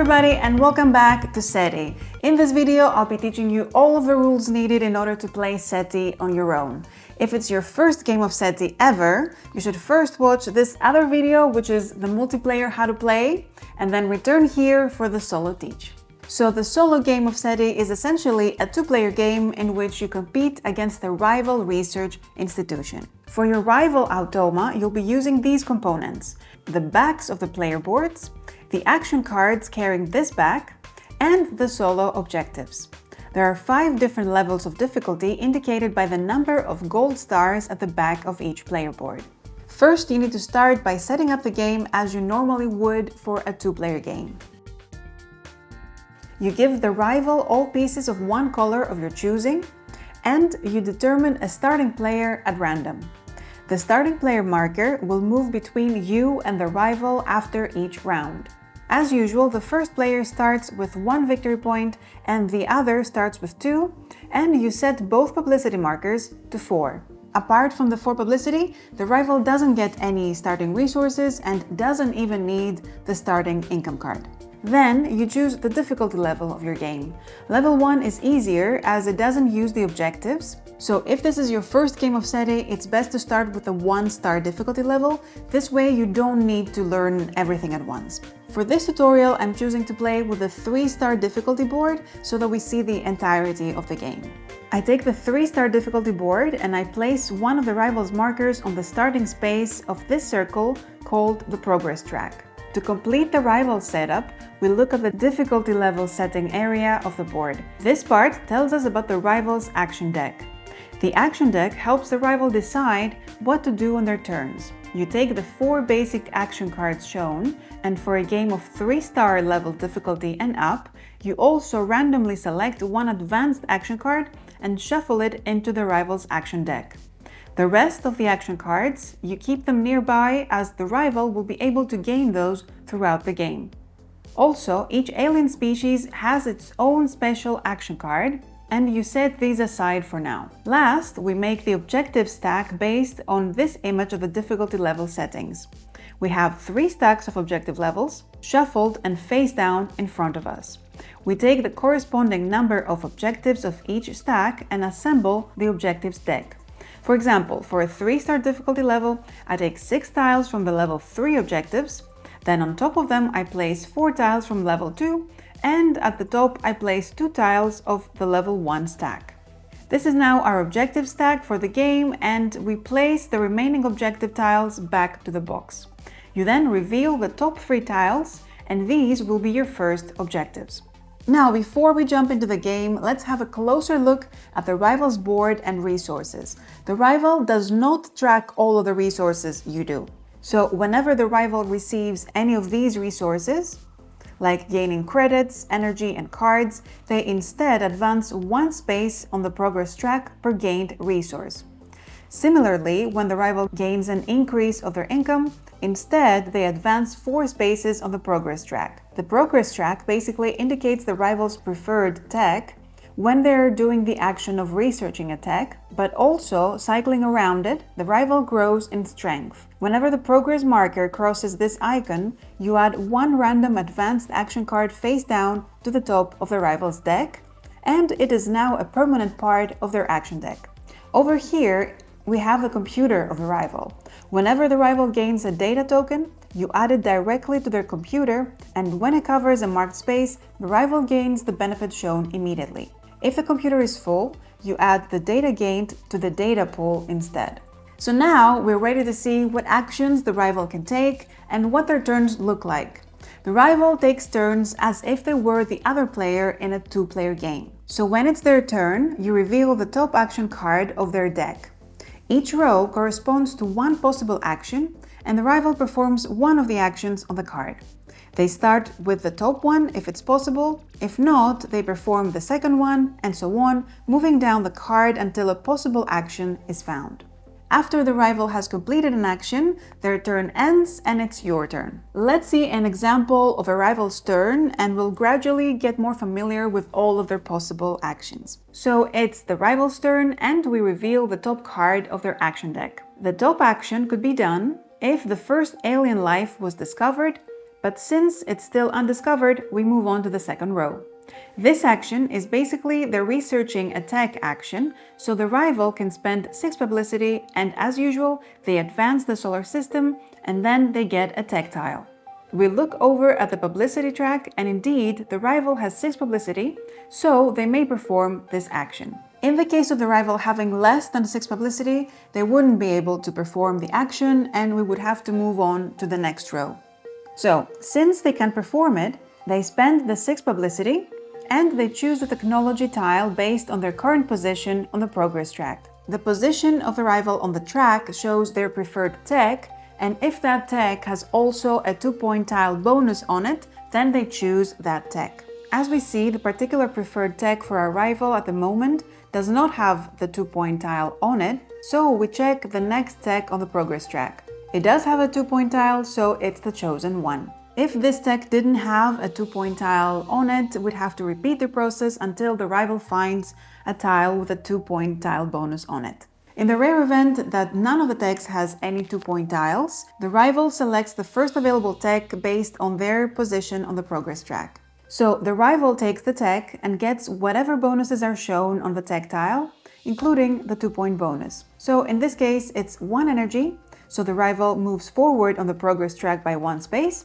everybody and welcome back to SETI. In this video, I'll be teaching you all of the rules needed in order to play SETI on your own. If it's your first game of SETI ever, you should first watch this other video, which is the multiplayer how to play, and then return here for the solo teach. So the solo game of SETI is essentially a two-player game in which you compete against a rival research institution. For your rival automa, you'll be using these components: the backs of the player boards, the action cards carrying this back, and the solo objectives. There are 5 different levels of difficulty indicated by the number of gold stars at the back of each player board. First, you need to start by setting up the game as you normally would for a two-player game. You give the rival all pieces of one color of your choosing, and you determine a starting player at random. The starting player marker will move between you and the rival after each round. As usual, the first player starts with 1 victory point and the other starts with 2, and you set both publicity markers to 4. Apart from the 4 publicity, the rival doesn't get any starting resources and doesn't even need the starting income card. Then you choose the difficulty level of your game. Level 1 is easier as it doesn't use the objectives. So if this is your first game of SETI, it's best to start with a 1-star difficulty level. This way you don't need to learn everything at once. For this tutorial, I'm choosing to play with a 3-star difficulty board so that we see the entirety of the game. I take the 3-star difficulty board and I place one of the rival's markers on the starting space of this circle called the progress track. To complete the rival setup, we look at the difficulty level setting area of the board. This part tells us about the rival's action deck. The action deck helps the rival decide what to do on their turns. You take the 4 basic action cards shown, and for a game of 3-star level difficulty and up, you also randomly select one advanced action card and shuffle it into the rival's action deck. The rest of the action cards, you keep them nearby as the rival will be able to gain those throughout the game. Also, each alien species has its own special action card, and you set these aside for now. Last, we make the objective stack based on this image of the difficulty level settings. We have 3 stacks of objective levels, shuffled and face down in front of us. We take the corresponding number of objectives of each stack and assemble the objectives deck. For example, for a 3-star difficulty level, I take 6 tiles from the level 3 objectives, then on top of them I place 4 tiles from level 2, and at the top I place 2 tiles of the level 1 stack. This is now our objective stack for the game, and we place the remaining objective tiles back to the box. You then reveal the top 3 tiles, and these will be your first objectives. Now, before we jump into the game, let's have a closer look at the rival's board and resources. The rival does not track all of the resources you do. So whenever the rival receives any of these resources, like gaining credits, energy, and cards, they instead advance 1 space on the progress track per gained resource. Similarly, when the rival gains an increase of their income, instead they advance 4 spaces on the progress track. The progress track basically indicates the rival's preferred tech when they're doing the action of researching a tech, but also cycling around it, the rival grows in strength. Whenever the progress marker crosses this icon, you add 1 random advanced action card face down to the top of the rival's deck, and it is now a permanent part of their action deck. Over here, we have the computer of the rival. Whenever the rival gains a data token, you add it directly to their computer, and when it covers a marked space, the rival gains the benefit shown immediately. If the computer is full, you add the data gained to the data pool instead. So now we're ready to see what actions the rival can take and what their turns look like. The rival takes turns as if they were the other player in a 2-player game. So when it's their turn, you reveal the top action card of their deck. Each row corresponds to 1 possible action, and the rival performs one of the actions on the card. They start with the top one if it's possible. If not, they perform the second one, and so on, moving down the card until a possible action is found. After the rival has completed an action, their turn ends and it's your turn. Let's see an example of a rival's turn, and we'll gradually get more familiar with all of their possible actions. So it's the rival's turn, and we reveal the top card of their action deck. The top action could be done if the first alien life was discovered, But since it's still undiscovered, we move on to the second row. This action is basically the researching a tech action, so the rival can spend 6 publicity, and as usual, they advance the solar system and then they get a tech tile. We look over at the publicity track, and indeed, the rival has 6 publicity, so they may perform this action. In the case of the rival having less than 6 publicity, they wouldn't be able to perform the action, and we would have to move on to the next row. So, since they can perform it, they spend the 6 publicity, and they choose the technology tile based on their current position on the progress track. The position of the rival on the track shows their preferred tech, and if that tech has also a 2-point tile bonus on it, then they choose that tech. As we see, the particular preferred tech for our rival at the moment does not have the 2-point tile on it, so we check the next tech on the progress track. It does have a 2-point tile, so it's the chosen one. If this tech didn't have a 2-point tile on it, we'd have to repeat the process until the rival finds a tile with a 2-point tile bonus on it. In the rare event that none of the techs has any 2-point tiles, the rival selects the first available tech based on their position on the progress track. So the rival takes the tech and gets whatever bonuses are shown on the tech tile, including the 2-point bonus. So in this case, it's 1 energy, so the rival moves forward on the progress track by 1 space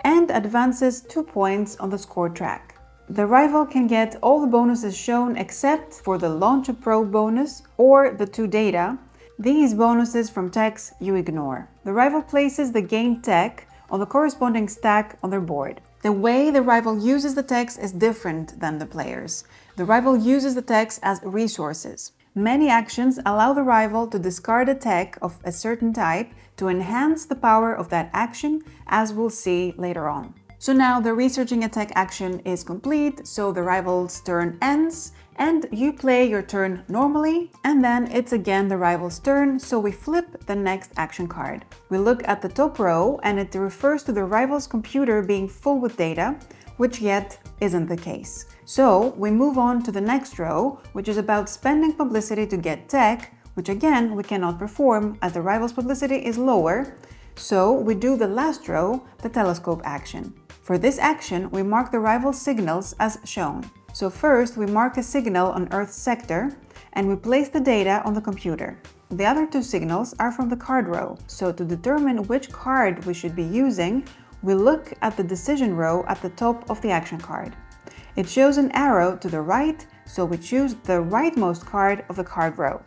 and advances 2 points on the score track. The rival can get all the bonuses shown except for the Launch a Probe bonus or the 2 data. These bonuses from techs you ignore. The rival places the gained tech on the corresponding stack on their board. The way the rival uses the techs is different than the players. The rival uses the techs as resources. Many actions allow the rival to discard a tech of a certain type to enhance the power of that action, as we'll see later on. So now the researching a tech action is complete, so the rival's turn ends, and you play your turn normally, and then it's again the rival's turn, so we flip the next action card. We look at the top row, and it refers to the rival's computer being full with data, which yet isn't the case. So we move on to the next row, which is about spending publicity to get tech, which again we cannot perform as the rival's publicity is lower, so we do the last row, the telescope action. For this action, we mark the rival's signals as shown. So first, we mark a signal on Earth's sector, and we place the data on the computer. The other 2 signals are from the card row, so to determine which card we should be using, we look at the decision row at the top of the action card. It shows an arrow to the right, so we choose the rightmost card of the card row.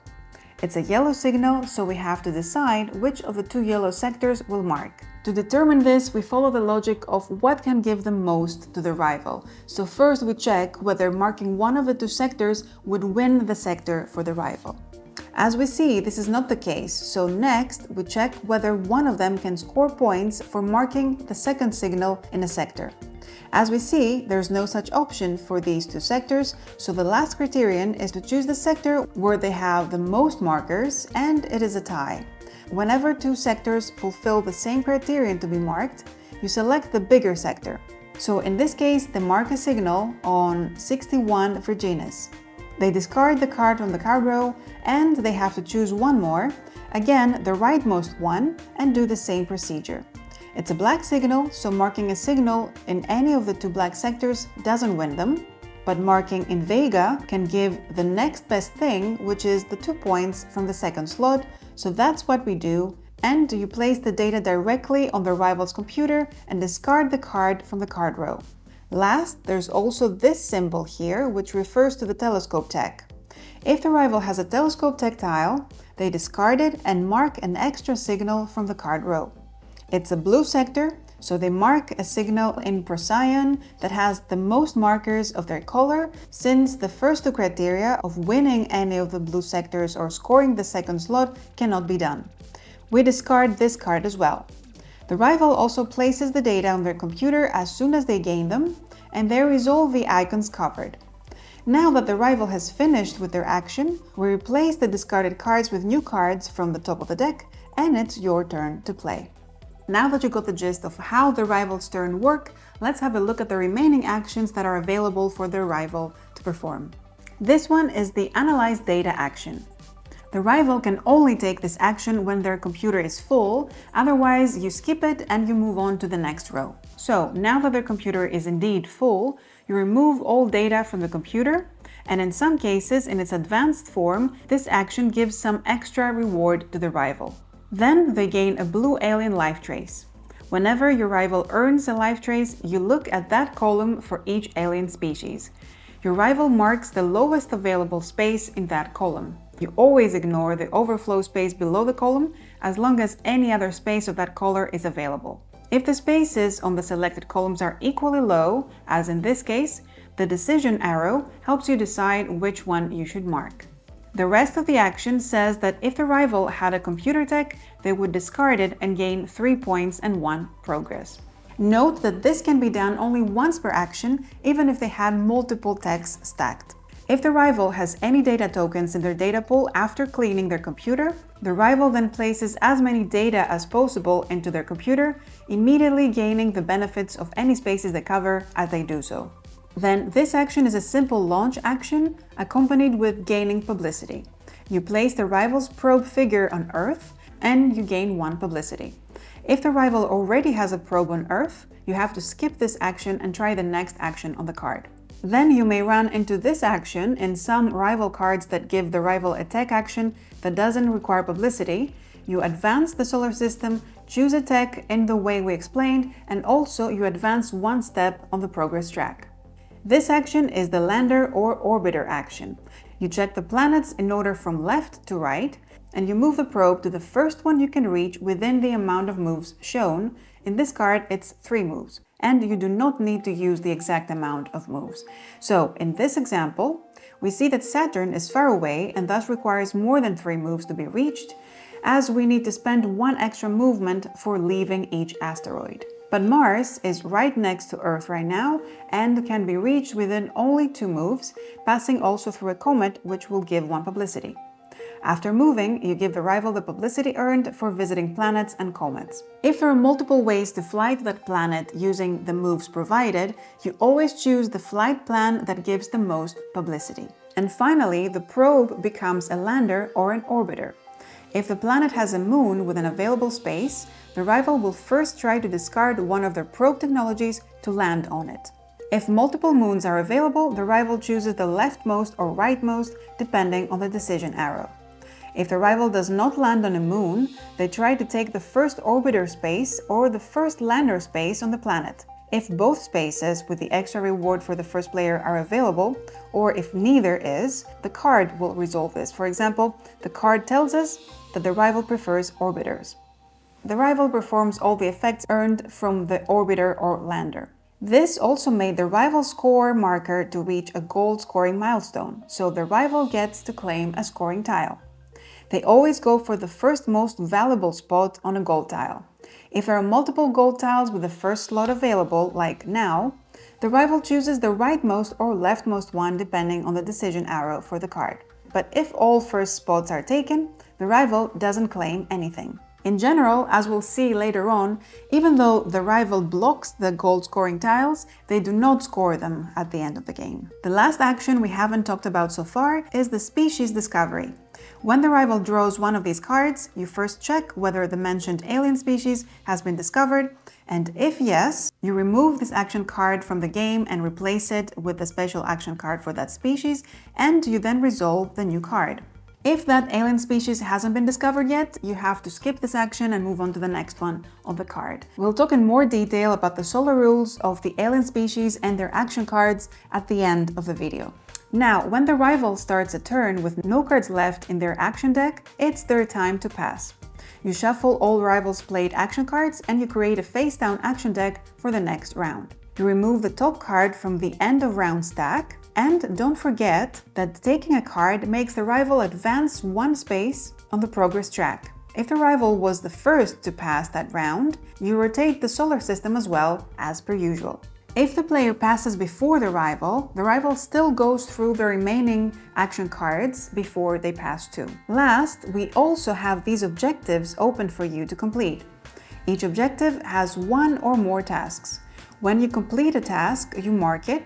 It's a yellow signal, so we have to decide which of the 2 yellow sectors we'll mark. To determine this, we follow the logic of what can give the most to the rival. So first we check whether marking one of the 2 sectors would win the sector for the rival. As we see, this is not the case, so next we check whether one of them can score points for marking the second signal in a sector. As we see, there's no such option for these 2 sectors, so the last criterion is to choose the sector where they have the most markers, and it is a tie. Whenever 2 sectors fulfill the same criterion to be marked, you select the bigger sector. So in this case, they mark a signal on 61 Virginis. They discard the card from the card row, and they have to choose one more, again the rightmost one, and do the same procedure. It's a black signal, so marking a signal in any of the 2 black sectors doesn't win them, but marking in Vega can give the next best thing, which is the 2 points from the second slot, so that's what we do, and you place the data directly on the rival's computer and discard the card from the card row. Last, there's also this symbol here, which refers to the telescope tech. If the rival has a telescope tech tile, they discard it and mark an extra signal from the card row. It's a blue sector, so they mark a signal in Procyon that has the most markers of their color, since the first 2 criteria of winning any of the blue sectors or scoring the second slot cannot be done. We discard this card as well. The rival also places the data on their computer as soon as they gain them, and there is all the icons covered. Now that the rival has finished with their action, we replace the discarded cards with new cards from the top of the deck, and it's your turn to play. Now that you got the gist of how the rival's turn work, let's have a look at the remaining actions that are available for the rival to perform. This one is the Analyze Data action. The rival can only take this action when their computer is full, otherwise you skip it and you move on to the next row. So now that their computer is indeed full, you remove all data from the computer, and in some cases, in its advanced form, this action gives some extra reward to the rival. Then they gain a blue alien life trace. Whenever your rival earns a life trace, you look at that column for each alien species. Your rival marks the lowest available space in that column. You always ignore the overflow space below the column as long as any other space of that color is available. If the spaces on the selected columns are equally low, as in this case, the decision arrow helps you decide which one you should mark. The rest of the action says that if the rival had a computer tech, they would discard it and gain 3 points and 1 progress. Note that this can be done only once per action, even if they had multiple techs stacked. If the rival has any data tokens in their data pool after cleaning their computer, the rival then places as many data as possible into their computer, immediately gaining the benefits of any spaces they cover as they do so. Then this action is a simple launch action accompanied with gaining publicity. You place the rival's probe figure on Earth and you gain 1 publicity. If the rival already has a probe on Earth, you have to skip this action and try the next action on the card. Then you may run into this action in some rival cards that give the rival a tech action that doesn't require publicity. You advance the solar system, choose a tech in the way we explained, and also you advance 1 step on the progress track. This action is the lander or orbiter action. You check the planets in order from left to right, and you move the probe to the first one you can reach within the amount of moves shown. In this card, it's 3 moves, and you do not need to use the exact amount of moves. So, in this example, we see that Saturn is far away and thus requires more than 3 moves to be reached, as we need to spend 1 extra movement for leaving each asteroid. But Mars is right next to Earth right now and can be reached within only 2 moves, passing also through a comet, which will give 1 publicity. After moving, you give the rival the publicity earned for visiting planets and comets. If there are multiple ways to fly to that planet using the moves provided, you always choose the flight plan that gives the most publicity. And finally, the probe becomes a lander or an orbiter. If the planet has a moon with an available space, the rival will first try to discard one of their probe technologies to land on it. If multiple moons are available, the rival chooses the leftmost or rightmost, depending on the decision arrow. If the rival does not land on a moon, they try to take the first orbiter space or the first lander space on the planet. If both spaces with the extra reward for the first player are available, or if neither is, the card will resolve this. For example, the card tells us that the rival prefers orbiters. The rival performs all the effects earned from the orbiter or lander. This also made the rival score marker to reach a gold scoring milestone, so the rival gets to claim a scoring tile. They always go for the first most valuable spot on a gold tile. If there are multiple gold tiles with the first slot available, like now, the rival chooses the rightmost or leftmost one depending on the decision arrow for the card. But if all first spots are taken, the rival doesn't claim anything. In general, as we'll see later on, even though the rival blocks the gold scoring tiles, they do not score them at the end of the game. The last action we haven't talked about so far is the species discovery. When the rival draws one of these cards, you first check whether the mentioned alien species has been discovered, and if yes, you remove this action card from the game and replace it with the special action card for that species, and you then resolve the new card. If that alien species hasn't been discovered yet, you have to skip this action and move on to the next one on the card. We'll talk in more detail about the solar rules of the alien species and their action cards at the end of the video. Now, when the rival starts a turn with no cards left in their action deck, it's their time to pass. You shuffle all rivals' played action cards and you create a face-down action deck for the next round. You remove the top card from the end of round stack, and don't forget that taking a card makes the rival advance 1 space on the progress track. If the rival was the first to pass that round, you rotate the solar system as well, as per usual. If the player passes before the rival still goes through the remaining action cards before they pass too. Last, we also have these objectives open for you to complete. Each objective has 1 or more tasks. When you complete a task, you mark it,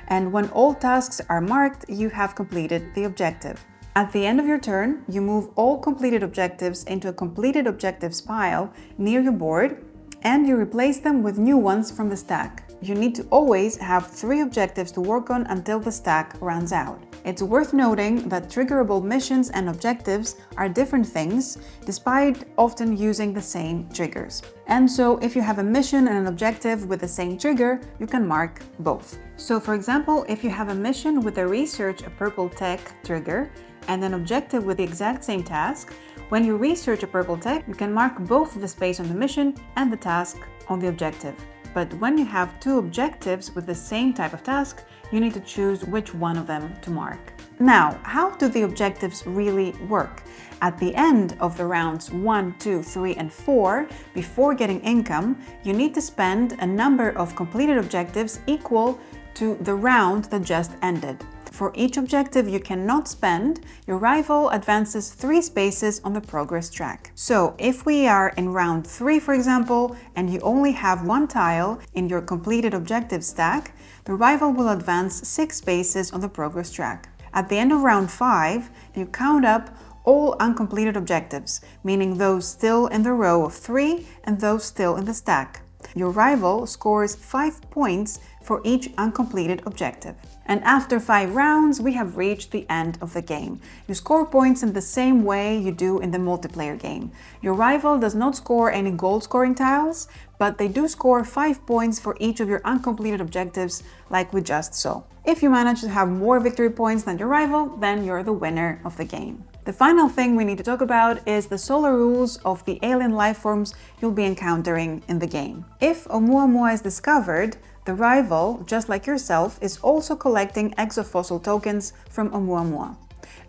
and when all tasks are marked, you have completed the objective. At the end of your turn, you move all completed objectives into a completed objectives pile near your board, and you replace them with new ones from the stack. You need to always have 3 objectives to work on until the stack runs out. It's worth noting that triggerable missions and objectives are different things, despite often using the same triggers. And so if you have a mission and an objective with the same trigger, you can mark both. So for example, if you have a mission with a research a purple tech trigger and an objective with the exact same task, when you research a purple tech, you can mark both the space on the mission and the task on the objective. But when you have 2 objectives with the same type of task, you need to choose which one of them to mark. Now, how do the objectives really work? At the end of the rounds 1, 2, 3, and 4, before getting income, you need to spend a number of completed objectives equal to the round that just ended. For each objective you cannot spend, your rival advances 3 spaces on the progress track. So if we are in round 3, for example, and you only have 1 tile in your completed objective stack, the rival will advance 6 spaces on the progress track. At the end of round 5, you count up all uncompleted objectives, meaning those still in the row of 3 and those still in the stack. Your rival scores 5 points for each uncompleted objective. And after 5 rounds, we have reached the end of the game. You score points in the same way you do in the multiplayer game. Your rival does not score any gold scoring tiles, but they do score 5 points for each of your uncompleted objectives, like we just saw. If you manage to have more victory points than your rival, then you're the winner of the game. The final thing we need to talk about is the solar rules of the alien lifeforms you'll be encountering in the game. If Oumuamua is discovered, the rival, just like yourself, is also collecting exofossil tokens from Oumuamua.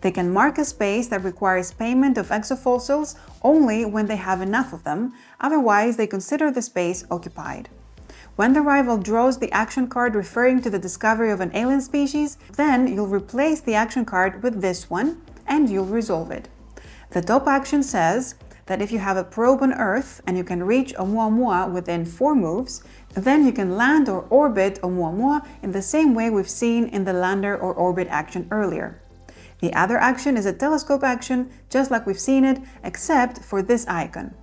They can mark a space that requires payment of exofossils only when they have enough of them, otherwise they consider the space occupied. When the rival draws the action card referring to the discovery of an alien species, then you'll replace the action card with this one, and you'll resolve it. The top action says that if you have a probe on Earth and you can reach Oumuamua within 4 moves, then you can land or orbit Oumuamua in the same way we've seen in the lander or orbit action earlier. The other action is a telescope action, just like we've seen it, except for this icon.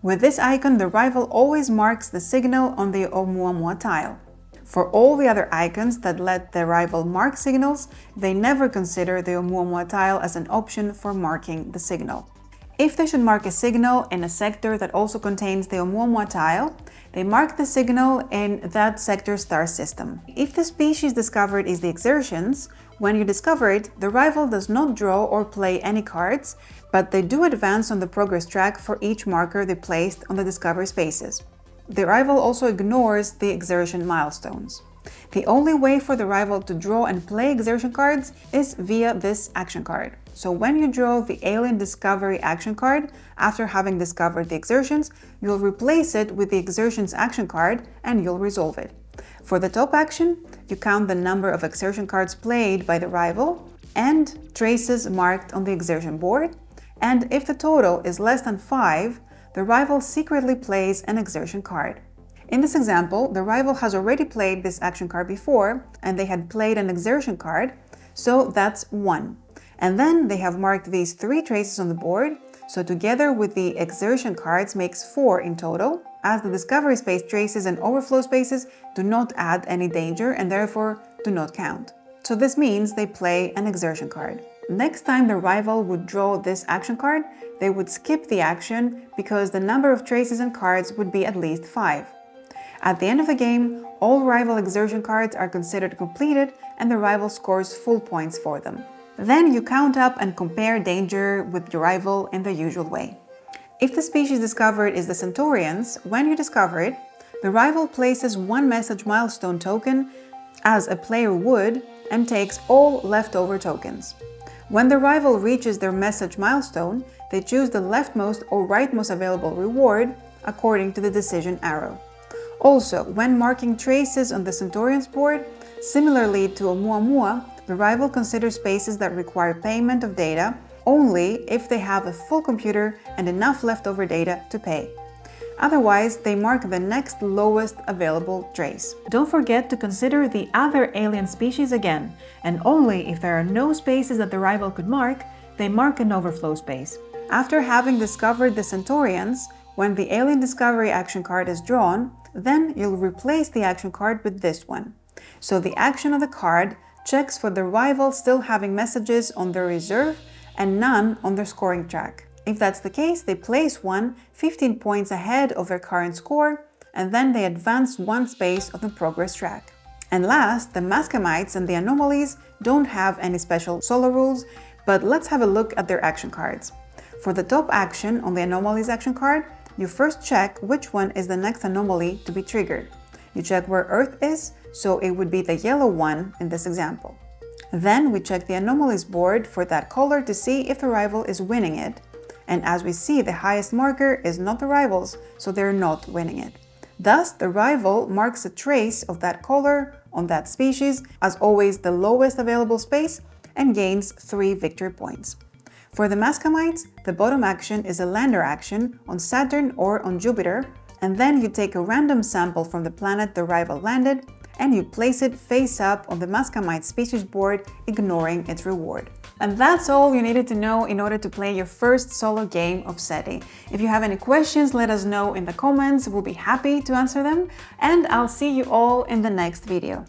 With this icon, the rival always marks the signal on the Oumuamua tile. For all the other icons that let the rival mark signals, they never consider the Oumuamua tile as an option for marking the signal. If they should mark a signal in a sector that also contains the Oumuamua tile, they mark the signal in that sector's star system. If the species discovered is the exertions, when you discover it, the rival does not draw or play any cards, but they do advance on the progress track for each marker they placed on the discovery spaces. The rival also ignores the exertion milestones. The only way for the rival to draw and play exertion cards is via this action card. So when you draw the Alien Discovery action card, after having discovered the exertions, you'll replace it with the exertions action card and you'll resolve it. For the top action, you count the number of exertion cards played by the rival and traces marked on the exertion board, and if the total is less than 5, the rival secretly plays an exertion card. In this example, the rival has already played this action card before, and they had played an exertion card, so that's 1. And then they have marked these 3 traces on the board, so together with the exertion cards makes 4 in total, as the discovery space traces and overflow spaces do not add any danger and therefore do not count. So this means they play an exertion card. Next time the rival would draw this action card, they would skip the action because the number of traces and cards would be at least 5. At the end of the game, all rival exertion cards are considered completed and the rival scores full points for them. Then you count up and compare danger with your rival in the usual way. If the species discovered is the Centaurians, when you discover it, the rival places 1 message milestone token as a player would and takes all leftover tokens. When the rival reaches their message milestone, they choose the leftmost or rightmost available reward according to the decision arrow. Also, when marking traces on the Centaurians board, similarly to Oumuamua, the rival considers spaces that require payment of data only if they have a full computer and enough leftover data to pay. Otherwise, they mark the next lowest available trace. Don't forget to consider the other alien species again, and only if there are no spaces that the rival could mark, they mark an overflow space. After having discovered the Centaurians, when the Alien Discovery action card is drawn, then you'll replace the action card with this one. So the action of the card checks for the rival still having messages on their reserve and none on their scoring track. If that's the case, they place one 15 points ahead of their current score, and then they advance one space on the progress track. And last, the Mascamites and the Anomalies don't have any special solo rules, but let's have a look at their action cards. For the top action on the Anomalies action card, you first check which one is the next anomaly to be triggered. You check where Earth is, so it would be the yellow one in this example. Then we check the Anomalies board for that color to see if the rival is winning it. And as we see, the highest marker is not the rival's, so they're not winning it. Thus, the rival marks a trace of that color on that species, as always the lowest available space, and gains 3 victory points. For the Mascamites, the bottom action is a lander action on Saturn or on Jupiter, and then you take a random sample from the planet the rival landed, and you place it face up on the Mascamite species board, ignoring its reward. And that's all you needed to know in order to play your first solo game of SETI. If you have any questions, let us know in the comments. We'll be happy to answer them, and I'll see you all in the next video.